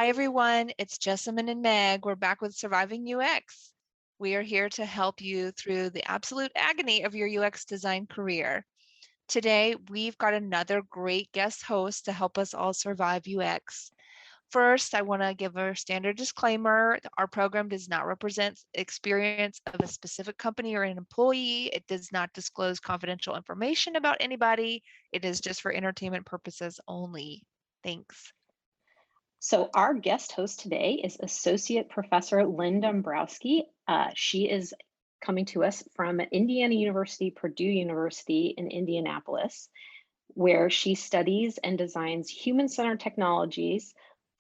Hi, everyone. It's Jessamine and Meg. We're back with Surviving UX. We are here to help you through the absolute agony of your UX design career. Today, we've got another great guest host to help us all survive UX. First, I want to give a standard disclaimer. Our program does not represent experience of a specific company or an employee. It does not disclose confidential information about anybody. It is just for entertainment purposes only. Thanks. So our guest host today is Associate Professor Lynn Dombrowski. She is coming to us from Indiana University, Purdue University in Indianapolis, where she studies and designs human-centered technologies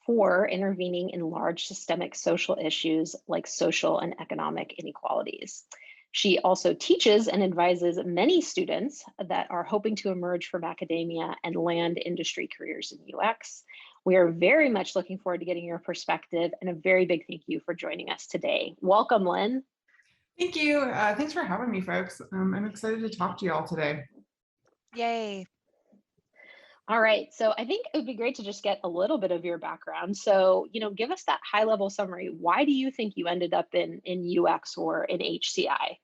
for intervening in large systemic social issues like social and economic inequalities. She also teaches and advises many students that are hoping to emerge from academia and land industry careers in UX. We are very much looking forward to getting your perspective, and a very big thank you for joining us today. Welcome, Lynn. Thank you. Thanks for having me, folks. I'm excited to talk to you all today. Yay. All right, so I think it would be great to just get a little bit of your background. So, give us that high level summary. Why do you think you ended up in UX or in HCI?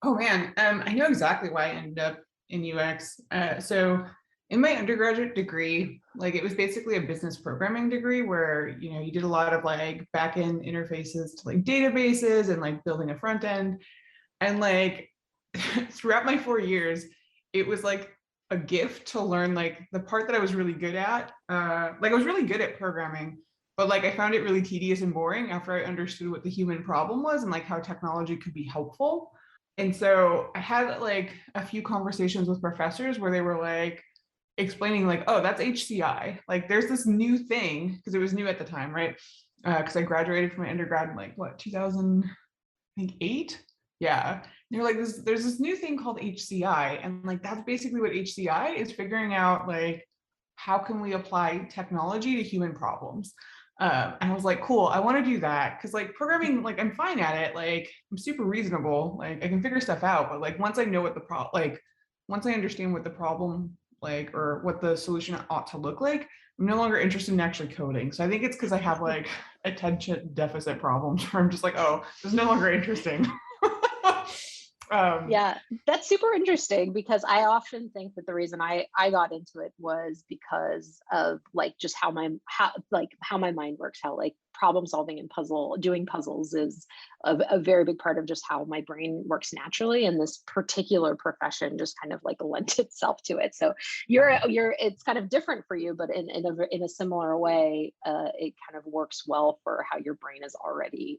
Oh man, I know exactly why I ended up in UX. So in my undergraduate degree, it was basically a business programming degree where, you did a lot of back-end interfaces to databases and building a front end. And throughout my 4 years, it was a gift to learn the part that I was really good at. I was really good at programming, but I found it really tedious and boring after I understood what the human problem was and how technology could be helpful. And so I had a few conversations with professors where they were explaining oh, that's HCI. There's this new thing, because it was new at the time, right? Because I graduated from my undergrad in 2008? Yeah. And they're there's this new thing called HCI. And that's basically what HCI is, figuring out how can we apply technology to human problems. And I was cool, I want to do that, because programming, I'm fine at it, I'm super reasonable, I can figure stuff out, but once I know what the once I understand what the problem or what the solution ought to look like, I'm no longer interested in actually coding. So I think it's because I have attention deficit problems where I'm just oh, this is no longer interesting. Yeah, that's super interesting, because I often think that the reason I got into it was because of just how my mind works, how problem solving and doing puzzles is a very big part of just how my brain works naturally, and this particular profession just kind of lent itself to it. So it's kind of different for you, but in a similar way, it kind of works well for how your brain is already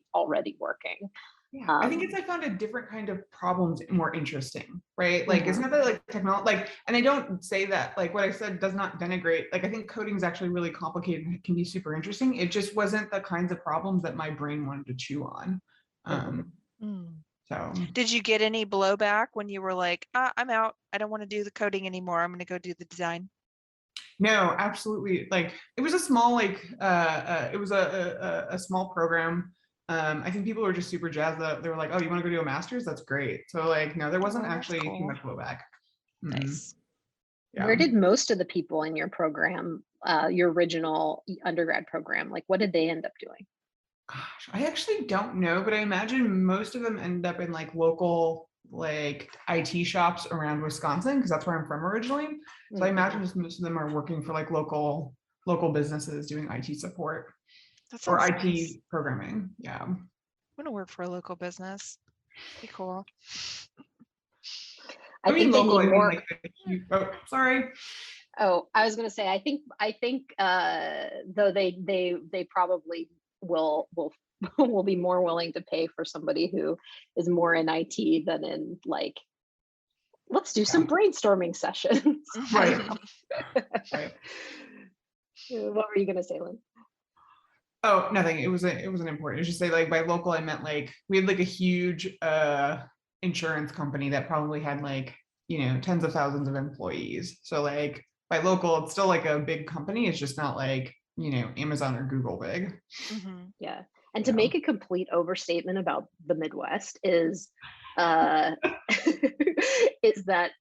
working. Yeah, I think I found a different kind of problems more interesting, right? It's not that technology, and I don't say that what I said does not denigrate. I think coding is actually really complicated and it can be super interesting. It just wasn't the kinds of problems that my brain wanted to chew on. So did you get any blowback when you were I'm out, I don't want to do the coding anymore, I'm going to go do the design? No, absolutely. It was a small it was a small program. I think people were just super jazzed that they were oh, you want to go do a master's? That's great. So no, there wasn't actually too much blowback. Nice. Yeah. Where did most of the people in your program, your original undergrad program, what did they end up doing? Gosh, I actually don't know, but I imagine most of them end up in local IT shops around Wisconsin, because that's where I'm from originally. So I imagine just most of them are working for local businesses doing IT support or IT nice. programming. Yeah. I want to work for a local business. Be cool. I think local, they need more. Oh, sorry. Oh, I was going to say, I think though they probably will be more willing to pay for somebody who is more in IT than in let's do some brainstorming sessions. Right. Right. What were you going to say, Lynn? Oh, nothing. It wasn't important. It was just say by local, I meant we had a huge insurance company that probably had tens of thousands of employees. So by local, it's still a big company. It's just not Amazon or Google big. Yeah. And to make a complete overstatement about the Midwest is is that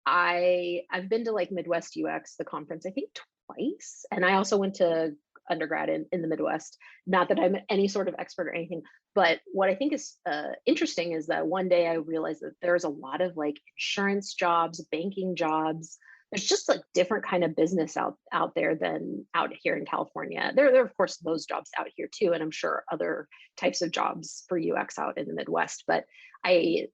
I've been to Midwest UX, the conference, I think twice. And I also went to undergrad in the Midwest. Not that I'm any sort of expert or anything, but what I think is interesting is that one day I realized that there's a lot of like insurance jobs, banking jobs. There's just a different kind of business out there than out here in California. There are of course those jobs out here too, and I'm sure other types of jobs for UX out in the Midwest. But I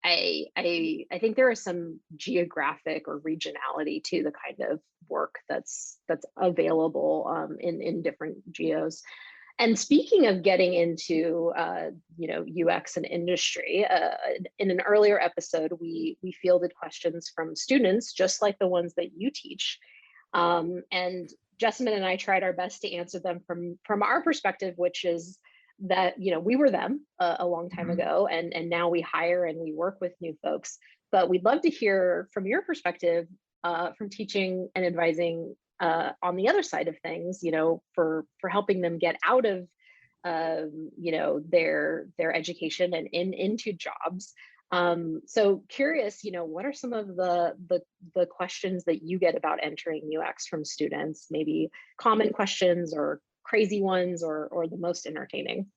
I think there is some geographic or regionality to the kind of work that's available in different geos. And speaking of getting into UX and industry, in an earlier episode, we fielded questions from students just like the ones that you teach, and Jessamine and I tried our best to answer them from our perspective, which is that we were them a long time ago, and now we hire and we work with new folks. But we'd love to hear from your perspective, from teaching and advising on the other side of things, for helping them get out of their education and into jobs. So curious, what are some of the questions that you get about entering UX from students? Maybe common questions or crazy ones, or the most entertaining?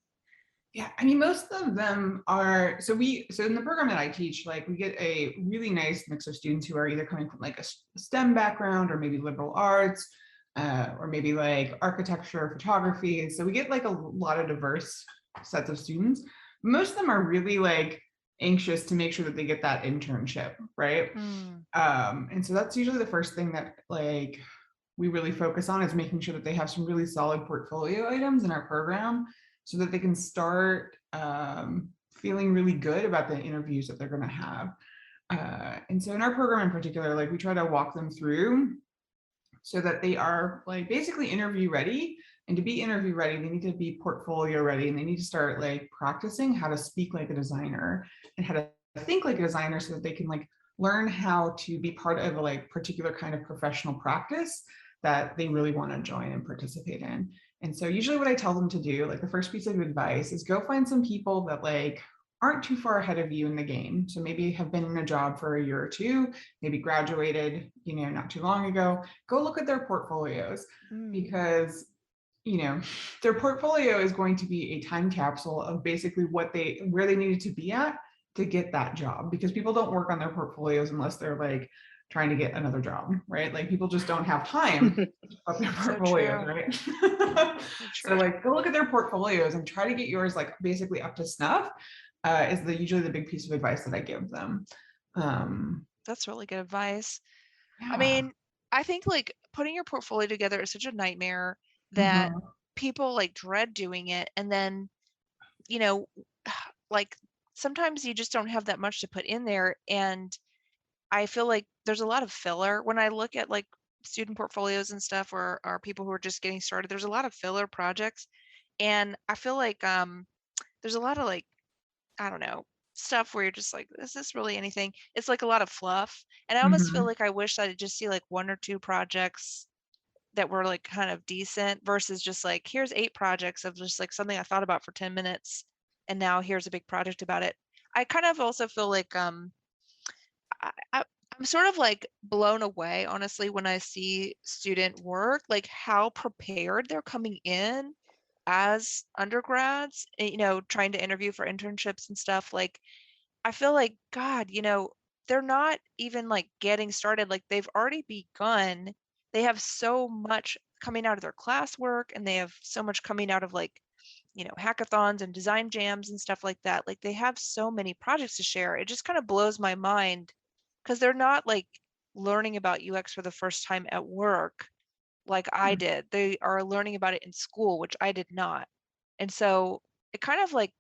Yeah, I mean, most of them are, so in the program that I teach, like we get a really nice mix of students who are either coming from like a STEM background, or maybe liberal arts, or maybe like architecture, photography. So we get like a lot of diverse sets of students. Most of them are really like anxious to make sure that they get that internship, right? And so that's usually the first thing that like we really focus on, is making sure that they have some really solid portfolio items in our program so that they can start feeling really good about the interviews that they're going to have. And so in our program in particular, like we try to walk them through so that they are like basically interview ready. And to be interview ready, they need to be portfolio ready, and they need to start like practicing how to speak like a designer and how to think like a designer, so that they can like learn how to be part of a like particular kind of professional practice that they really want to join and participate in. And so usually what I tell them to do, like the first piece of advice, is go find some people that like aren't too far ahead of you in the game. So maybe have been in a job for a year or two, maybe graduated, not too long ago. Go look at their portfolios, because their portfolio is going to be a time capsule of basically where they needed to be at to get that job, because people don't work on their portfolios unless they're like trying to get another job, right? Like people just don't have time to put their portfolios, right? So like go look at their portfolios and try to get yours like basically up to snuff, is usually the big piece of advice that I give them. That's really good advice. Yeah. I mean, I think like putting your portfolio together is such a nightmare that people like dread doing it. And then, like sometimes you just don't have that much to put in there. And I feel like there's a lot of filler when I look at like student portfolios and stuff, or people who are just getting started. There's a lot of filler projects. And I feel like there's a lot of like, I don't know, stuff where you're just like, is this really anything? It's like a lot of fluff. And I almost feel like I wish I'd just see like 1 or 2 projects that were like kind of decent, versus just like, here's 8 projects of just like something I thought about for 10 minutes. And now here's a big project about it. I kind of also feel like I'm sort of like blown away, honestly, when I see student work, like how prepared they're coming in as undergrads, trying to interview for internships and stuff. Like, I feel like, God, they're not even like getting started. Like they've already begun. They have so much coming out of their classwork, and they have so much coming out of like, hackathons and design jams and stuff like that. Like they have so many projects to share. It just kind of blows my mind, because they're not like learning about UX for the first time at work like I did. They are learning about it in school, which I did not. And so it kind of like,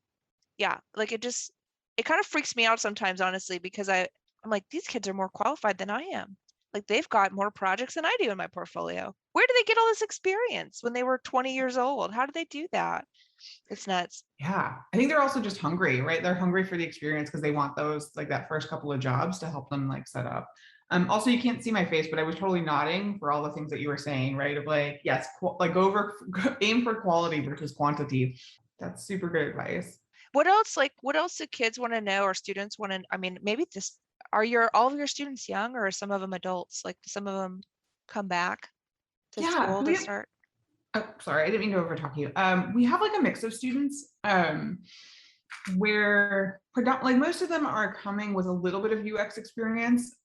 yeah, like it kind of freaks me out sometimes, honestly, because I'm like, these kids are more qualified than I am. Like they've got more projects than I do in my portfolio. Where do they get all this experience when they were 20 years old? How do they do that? It's nuts. Yeah, I think they're also just hungry, right? They're hungry for the experience because they want those, like that first couple of jobs to help them like set up. Also, you can't see my face, but I was totally nodding for all the things that you were saying, right? Of like, yes, like aim for quality versus quantity. That's super good advice. What else do kids want to know, or students want to, I mean, maybe all of your students young, or are some of them adults? Like some of them come back to school to start? Oh, sorry, I didn't mean to overtalk you. We have like a mix of students where like most of them are coming with a little bit of UX experience.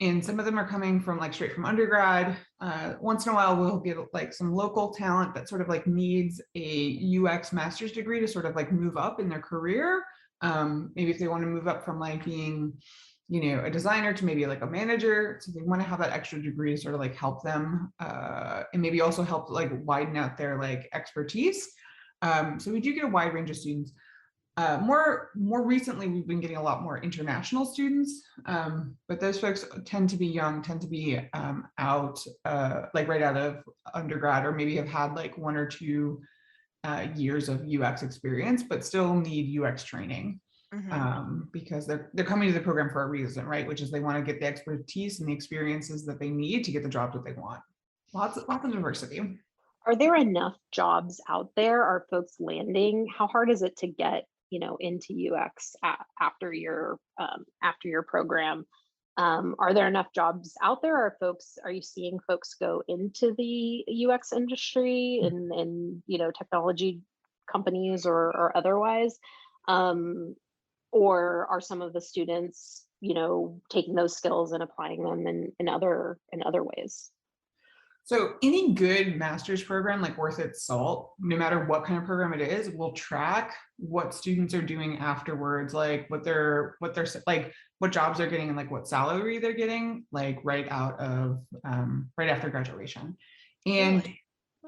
And some of them are coming from like straight from undergrad. Once in a while, we'll get like some local talent that sort of like needs a UX master's degree to sort of like move up in their career. Maybe if they want to move up from like being, a designer to maybe like a manager. So they want to have that extra degree to sort of like help them and maybe also help like widen out their like expertise. So we do get a wide range of students. More recently, we've been getting a lot more international students, but those folks tend to be young, tend to be out like right out of undergrad, or maybe have had like 1 or 2 years of UX experience, but still need UX training because they're coming to the program for a reason, right? Which is they want to get the expertise and the experiences that they need to get the jobs that they want. Lots of diversity. Are there enough jobs out there? Are folks landing? How hard is it to get, into UX after your program? Are there enough jobs out there? Are you seeing folks go into the UX industry in technology companies or otherwise? Or are some of the students, taking those skills and applying them in other ways? So any good master's program, like worth its salt, no matter what kind of program it is, will track what students are doing afterwards, like what they're like, what jobs they're getting and like what salary they're getting, like right after graduation. And Really?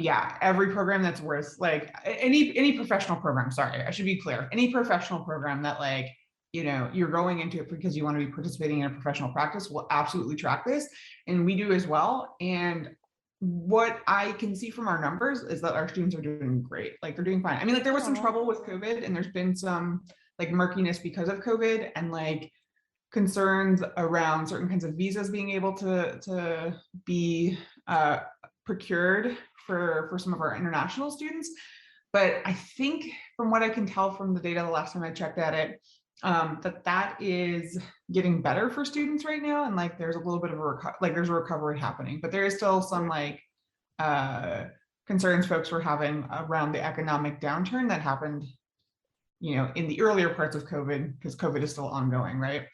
yeah, every program that's worth like any professional program, sorry, I should be clear, any professional program that like, you're going into it because you want to be participating in a professional practice will absolutely track this. And we do as well. And what I can see from our numbers is that our students are doing great. Like they're doing fine. I mean, like there was some trouble with COVID and there's been some like murkiness because of COVID and like concerns around certain kinds of visas being able to be procured for some of our international students. But I think from what I can tell from the data the last time I checked at it, that is getting better for students right now, and like there's a little bit of there's a recovery happening, but there is still some like concerns folks were having around the economic downturn that happened, in the earlier parts of COVID, because COVID is still ongoing, right?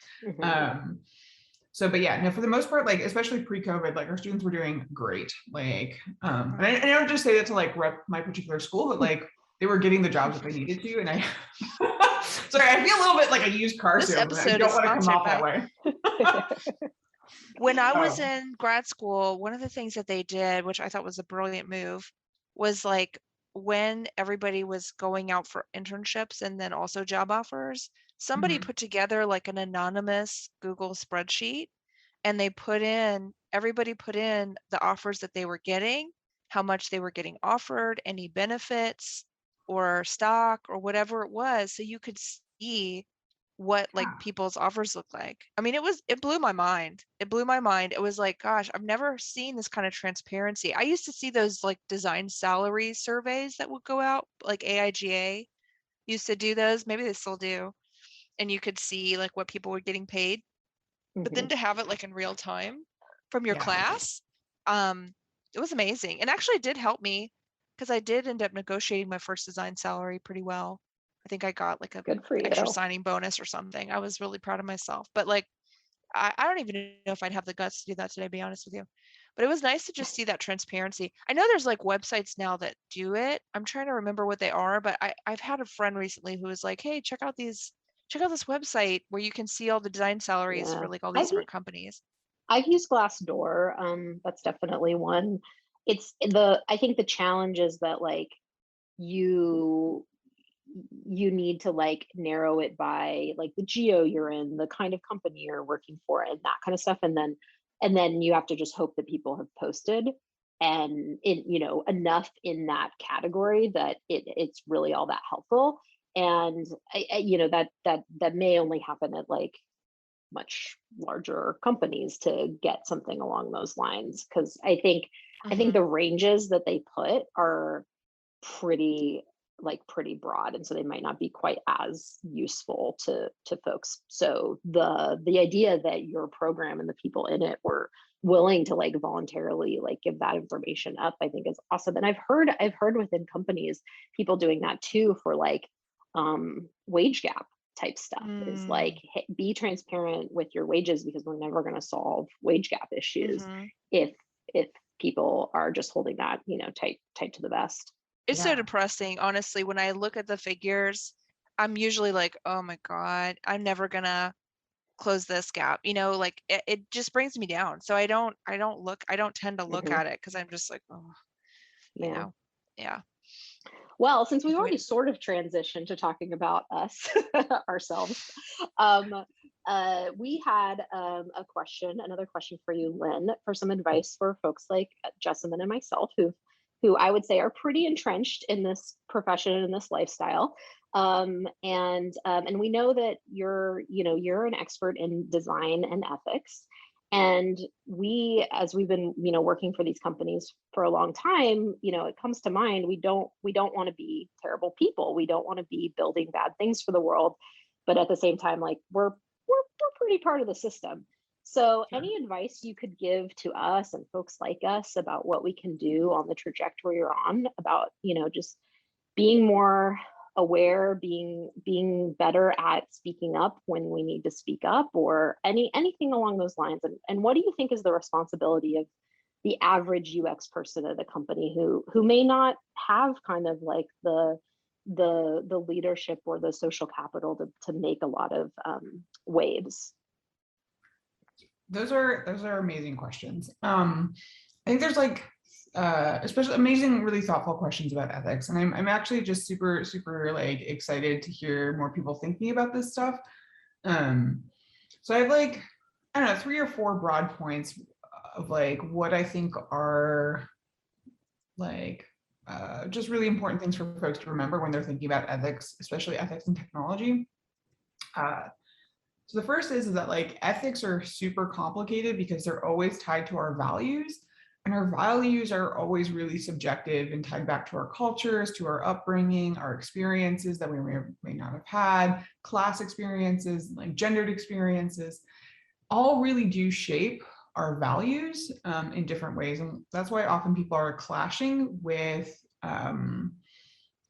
So, but yeah, no, for the most part, like especially pre-COVID, like our students were doing great. Like, and I don't just say that to like rep my particular school, but like they were getting the jobs that they needed to, and I. Sorry, I feel a little bit like a used car salesman. I don't want to come off that way. When I was in grad school, one of the things that they did, which I thought was a brilliant move, was like when everybody was going out for internships and then also job offers, somebody put together like an anonymous Google spreadsheet, and everybody put in the offers that they were getting, how much they were getting offered, any benefits or stock or whatever it was, so you could see what like people's offers look like. I mean, it blew my mind. It blew my mind. It was like, gosh, I've never seen this kind of transparency. I used to see those like design salary surveys that would go out, like AIGA used to do those. Maybe they still do. And you could see like what people were getting paid. But then to have it like in real time from your class, it was amazing. And actually it did help me because I did end up negotiating my first design salary pretty well. I think I got like Good for you. extra signing bonus or something. I was really proud of myself. But like, I don't even know if I'd have the guts to do that today, to be honest with you. But it was nice to just see that transparency. I know there's like websites now that do it. I'm trying to remember what they are, but I've had a friend recently who was like, hey, check out this website where you can see all the design salaries for like all these different companies. I've used Glassdoor. That's definitely one. I think the challenge is that like you need to like narrow it by like the geo you're in, the kind of company you're working for, and that kind of stuff. And then you have to just hope that people have posted and enough in that category that it's really all that helpful. And that may only happen at like much larger companies to get something along those lines, because I think the ranges that they put are pretty like pretty broad, and so they might not be quite as useful to folks. So the idea that your program and the people in it were willing to like voluntarily like give that information up, I think is awesome. And I've heard within companies people doing that too for like wage gap type stuff, is like, Mm, hey, be transparent with your wages, because we're never going to solve wage gap issues mhm. if if people are just holding that, tight to the vest. It's so Yeah. depressing, honestly. When I look at the figures, I'm usually like, oh my God, I'm never gonna close this gap. Like it just brings me down. So I don't tend to look Hmm. at it because I'm just like, oh, you Yeah. know, yeah. Well, since we've Enjoy already it. sort of transitioned to talking about us ourselves, um, we had another question for you, Lynn, for some advice for folks like Jessamine and myself, who I would say are pretty entrenched in this profession and this lifestyle. And we know that you're an expert in design and ethics. And as we've been, working for these companies for a long time, it comes to mind, we don't want to be terrible people. We don't want to be building bad things for the world. But at the same time, like we're pretty part of the system. So Sure. any advice you could give to us and folks like us about what we can do on the trajectory you're on, about, just being more aware, being better at speaking up when we need to speak up, or anything along those lines. And what do you think is the responsibility of the average UX person at a company who may not have kind of like the leadership or the social capital to make a lot of waves? Those are amazing questions. I think there's like especially amazing, really thoughtful questions about ethics, and I'm actually just super super like excited to hear more people thinking about this stuff. Um, so I have like, I don't know, 3 or 4 broad points of like what I think are like just really important things for folks to remember when they're thinking about ethics, especially ethics in technology. Uh, so the first is that like ethics are super complicated because they're always tied to our values. And our values are always really subjective and tied back to our cultures, to our upbringing, our experiences that we may or may not have had, class experiences, like gendered experiences, all really do shape our values in different ways. And that's why often people are clashing with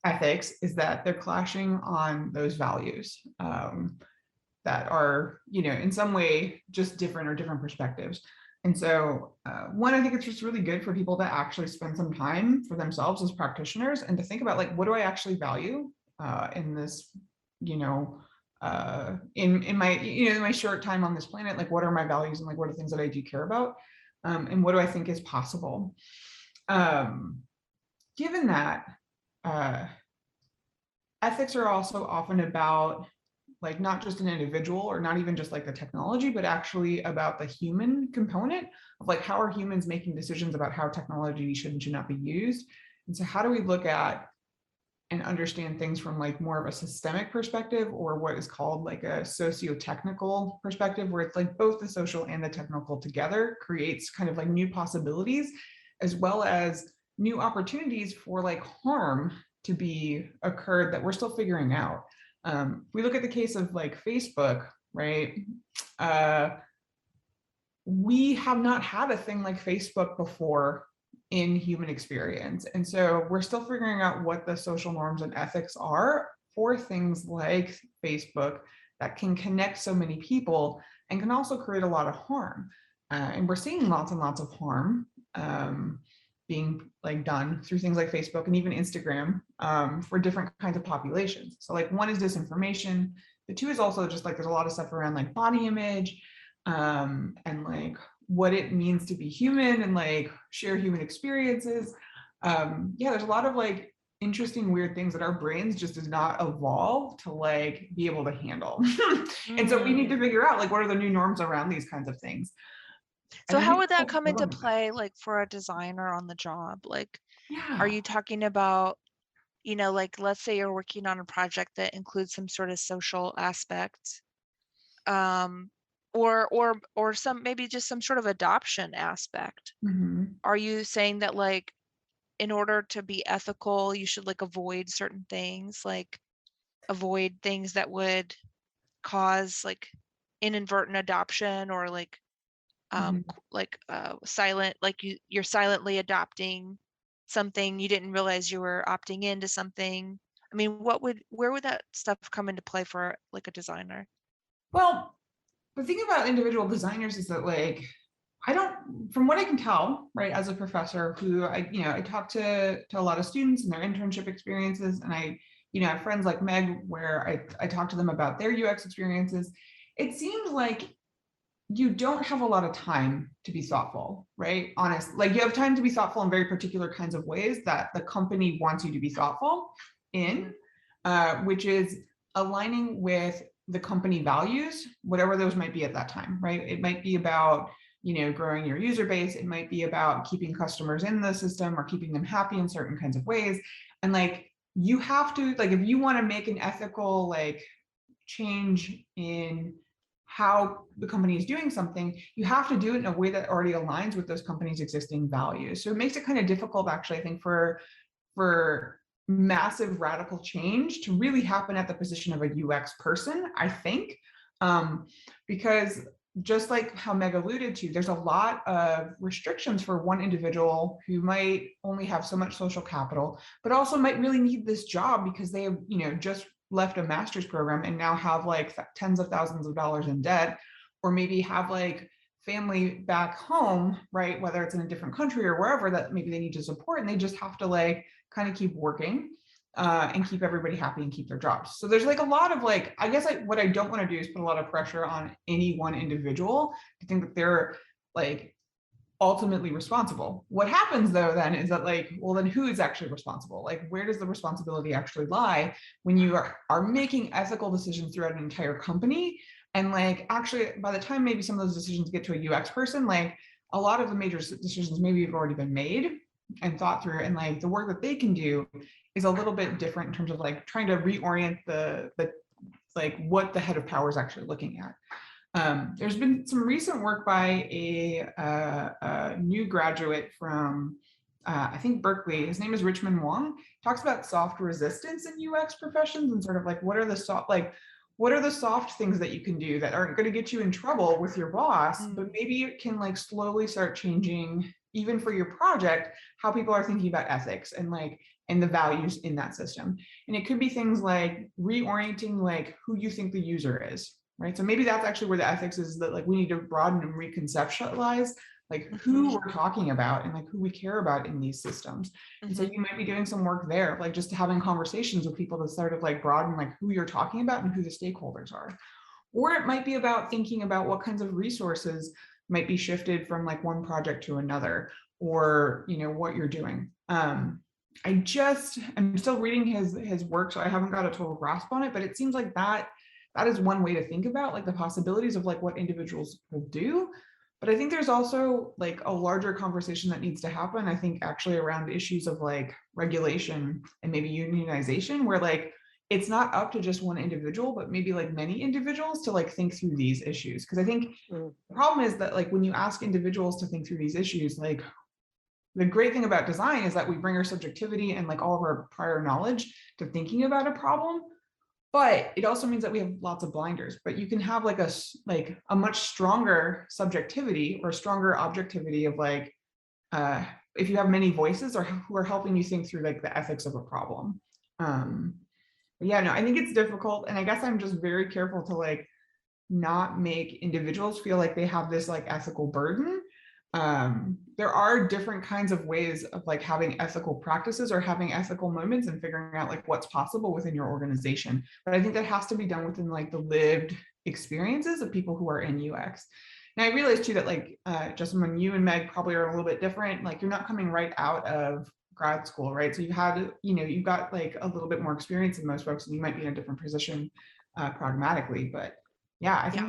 ethics, is that they're clashing on those values. That are, in some way just different or different perspectives. And so, one, I think it's just really good for people to actually spend some time for themselves as practitioners and to think about like, what do I actually value in this, in my, in my short time on this planet, like what are my values and like what are things that I do care about, and what do I think is possible. Um, Given that, uh, ethics are also often about like not just an individual or not even just like the technology, but actually about the human component of like how are humans making decisions about how technology should and should not be used. And so how do we look at and understand things from like more of a systemic perspective, or what is called like a socio-technical perspective, where it's like both the social and the technical together creates kind of like new possibilities, as well as new opportunities for like harm to be occurred that we're still figuring out. We look at the case of like Facebook, right? Uh, we have not had a thing like Facebook before in human experience. And so we're still figuring out what the social norms and ethics are for things like Facebook that can connect so many people and can also create a lot of harm. And we're seeing lots and lots of harm being like done through things like Facebook and even Instagram for different kinds of populations. So like one is disinformation. The two is also just like there's a lot of stuff around like body image and like what it means to be human and like share human experiences. Yeah, there's a lot of like interesting, weird things that our brains just did not evolve to like be able to handle. And so we need to Mm. figure out like what are the new norms around these kinds of things. And So I how think would that that's come one into of them. play, like for a designer on the job? Like, are Yeah. you talking about, like let's say you're working on a project that includes some sort of social aspect, um, or some maybe just some sort of adoption aspect. Mhm. Are you saying that like in order to be ethical, you should like avoid certain things, like avoid things that would cause like inadvertent adoption, or like Mhm. silent, like you're silently adopting something, you didn't realize you were opting into something. I mean, where would that stuff come into play for like a designer? Well, the thing about individual designers is that like I don't, from what I can tell, right, as a professor who I talk to a lot of students and their internship experiences, and I have friends like Meg where I talk to them about their UX experiences. It seems like you don't have a lot of time to be thoughtful, right? Honest, like you have time to be thoughtful in very particular kinds of ways that the company wants you to be thoughtful in, which is aligning with the company values, whatever those might be at that time, right? It might be about growing your user base. It might be about keeping customers in the system or keeping them happy in certain kinds of ways. And like you have to, like if you want to make an ethical like change in how the company is doing something, you have to do it in a way that already aligns with those companies' existing values. So it makes it kind of difficult, actually, I think, for massive radical change to really happen at the position of a UX person, I think, because just like how Meg alluded to, there's a lot of restrictions for one individual who might only have so much social capital, but also might really need this job because they have, just left a master's program and now have like tens of thousands of dollars in debt, or maybe have like family back home, right? Whether it's in a different country or wherever that maybe they need to support, and they just have to like kind of keep working and keep everybody happy and keep their jobs. So there's like a lot of like, I guess what I don't want to do is put a lot of pressure on any one individual to think that they're like ultimately responsible. What happens though then is that like, well, then who is actually responsible? Like, where does the responsibility actually lie when you are making ethical decisions throughout an entire company? And like, actually, by the time maybe some of those decisions get to a UX person, like a lot of the major decisions maybe have already been made and thought through, and like the work that they can do is a little bit different in terms of like trying to reorient the like what the head of power is actually looking at. There's been some recent work by a new graduate from, I think, Berkeley. His name is Richmond Wong. Talks about soft resistance in UX professions and sort of like what are the soft things that you can do that aren't going to get you in trouble with your boss, but maybe it can like slowly start changing, even for your project, how people are thinking about ethics and the values in that system. And it could be things like reorienting like who you think the user is, right? So maybe that's actually where the ethics is, that like we need to broaden and reconceptualize like who we're talking about and like who we care about in these systems. And so you might be doing some work there, like just having conversations with people to sort of like broaden like who you're talking about and who the stakeholders are. Or it might be about thinking about what kinds of resources might be shifted from like one project to another, or what you're doing. I'm still reading his work, so I haven't got a total grasp on it, but it seems like that is one way to think about like the possibilities of like what individuals will do. But I think there's also like a larger conversation that needs to happen, I think, actually around issues of like regulation and maybe unionization, where like it's not up to just one individual, but maybe like many individuals to like think through these issues. Because I think the problem is that like when you ask individuals to think through these issues, like the great thing about design is that we bring our subjectivity and like all of our prior knowledge to thinking about a problem. But it also means that we have lots of blinders. But you can have like a much stronger subjectivity or stronger objectivity of like if you have many voices or who are helping you think through like the ethics of a problem. Yeah, no, I think it's difficult, and I guess I'm just very careful to like not make individuals feel like they have this like ethical burden. There are different kinds of ways of like having ethical practices or having ethical moments and figuring out like what's possible within your organization. But I think that has to be done within like the lived experiences of people who are in UX. And I realized too that like Justin, when you and Meg probably are a little bit different, like you're not coming right out of grad school, right? So you've got like a little bit more experience than most folks, and you might be in a different position pragmatically. But yeah, I think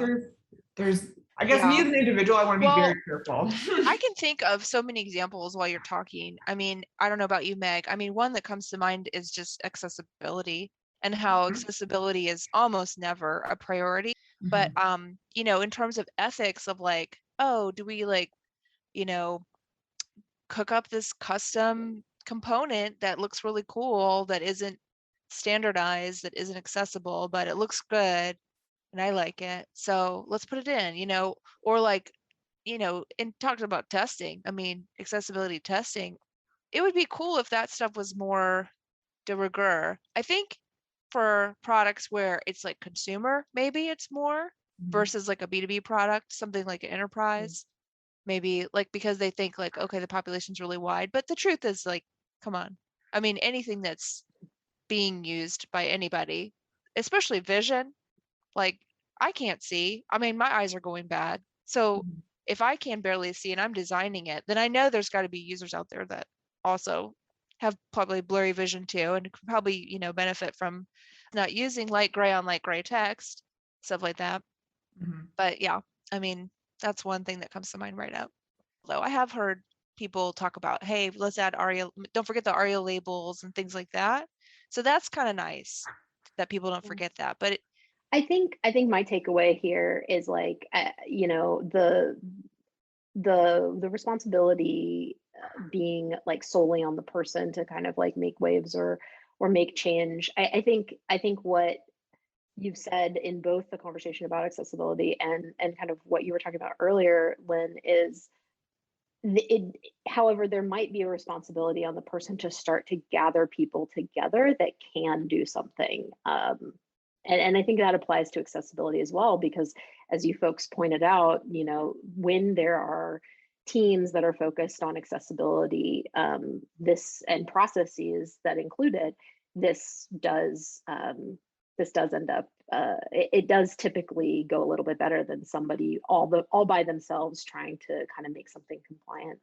there's I guess me as an individual, I want to be very careful. I can think of so many examples while you're talking. I mean, I don't know about you, Meg. I mean, one that comes to mind is just accessibility, and how accessibility is almost never a priority. But in terms of ethics of like, oh, do we like, cook up this custom component that looks really cool, that isn't standardized, that isn't accessible, but it looks good and I like it. So let's put it in, or like, and talked about testing. I mean, accessibility testing. It would be cool if that stuff was more de rigueur. I think for products where it's like consumer, maybe it's more versus like a B2B product, something like an enterprise, maybe like because they think like, okay, the population's really wide. But the truth is like, come on. I mean, anything that's being used by anybody, especially vision, like I can't see. I mean, my eyes are going bad. So if I can barely see and I'm designing it, then I know there's got to be users out there that also have probably blurry vision too and could probably, benefit from not using light gray on light gray text, stuff like that. But yeah, I mean, that's one thing that comes to mind right up. Though I have heard people talk about, hey, let's add ARIA, don't forget the ARIA labels and things like that. So that's kind of nice that people don't forget that. But I think my takeaway here is like, the responsibility being like solely on the person to kind of like make waves or make change. I think what you've said in both the conversation about accessibility and kind of what you were talking about earlier, Lynn, is however, there might be a responsibility on the person to start to gather people together that can do something. And I think that applies to accessibility as well, because as you folks pointed out, when there are teams that are focused on accessibility, this and processes that include it, this does end up, it does typically go a little bit better than somebody all by themselves trying to kind of make something compliant.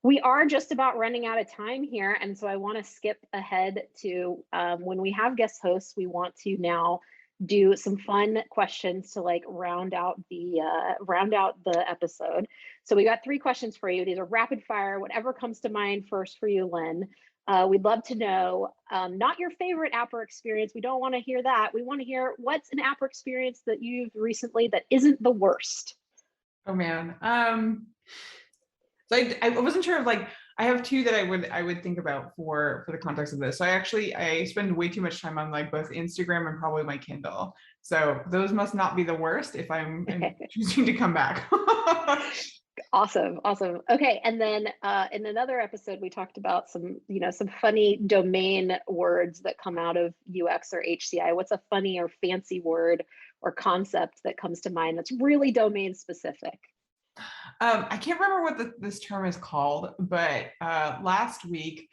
We are just about running out of time here, and so I want to skip ahead to when we have guest hosts. We want to now do some fun questions to like round out the episode. So we got 3 questions for you. These are rapid fire, whatever comes to mind first for you, Lynn. We'd love to know, not your favorite app or experience. We don't want to hear that. We want to hear what's an app or experience that you've recently that isn't the worst. Oh man. So I wasn't sure of like, I have 2 that I would think about for the context of this. So I spend way too much time on like both Instagram and probably my Kindle. So those must not be the worst if I'm choosing to come back. Awesome. Okay, and then in another episode, we talked about some funny domain words that come out of UX or HCI. What's a funny or fancy word or concept that comes to mind that's really domain specific? I can't remember what this term is called, but last week,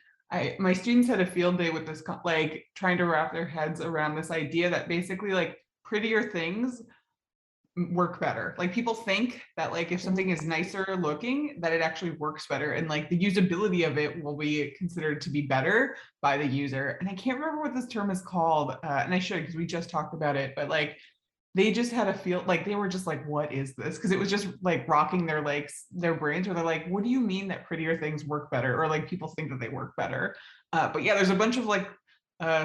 my students had a field day with this, like trying to wrap their heads around this idea that basically like prettier things work better. Like people think that like if something is nicer looking, that it actually works better, and like the usability of it will be considered to be better by the user. And I can't remember what this term is called, and I should, because we just talked about it, but like they just had a feel like they were just like, what is this? Because it was just like rocking their brains, where they're like, what do you mean that prettier things work better? Or like people think that they work better. But yeah, there's a bunch of like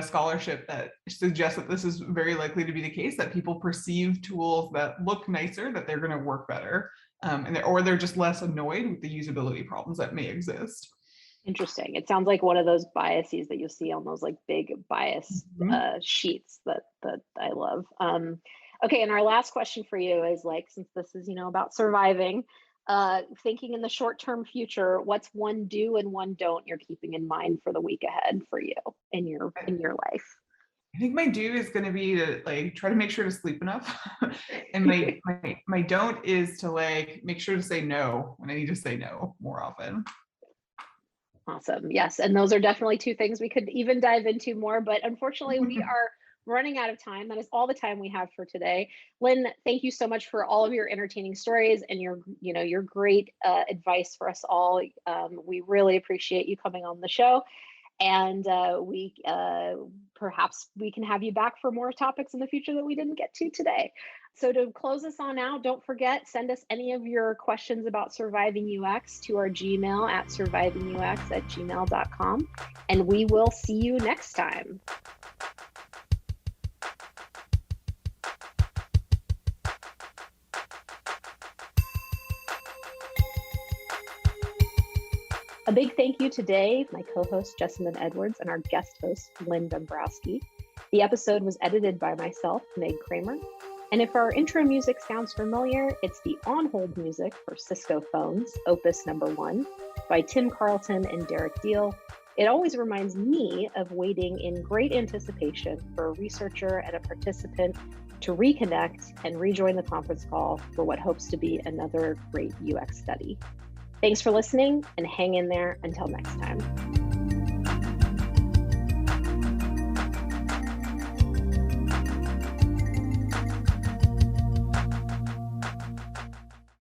scholarship that suggests that this is very likely to be the case, that people perceive tools that look nicer, that they're going to work better, or they're just less annoyed with the usability problems that may exist. Interesting. It sounds like one of those biases that you'll see on those like big bias sheets that I love. Okay, and our last question for you is like, since this is about surviving, thinking in the short-term future, what's one do and one don't you're keeping in mind for the week ahead for you in your life? I think my do is going to be to like try to make sure to sleep enough, and my don't is to like make sure to say no when I need to say no more often. Awesome. Yes, and those are definitely 2 things we could even dive into more, but unfortunately we are running out of time. That is all the time we have for today. Lynn, thank you so much for all of your entertaining stories and your great advice for us all. We really appreciate you coming on the show, and we perhaps we can have you back for more topics in the future that we didn't get to today. So to close us on out, don't forget, send us any of your questions about Surviving UX to our Gmail at survivingux@gmail.com, and we will see you next time. A big thank you today, my co-host Jessamine Edwards and our guest host, Lynn Dombrowski. The episode was edited by myself, Meg Kramer. And if our intro music sounds familiar, it's the on-hold music for Cisco Phones, Opus No. 1, by Tim Carlton and Derek Deal. It always reminds me of waiting in great anticipation for a researcher and a participant to reconnect and rejoin the conference call for what hopes to be another great UX study. Thanks for listening, and hang in there until next time.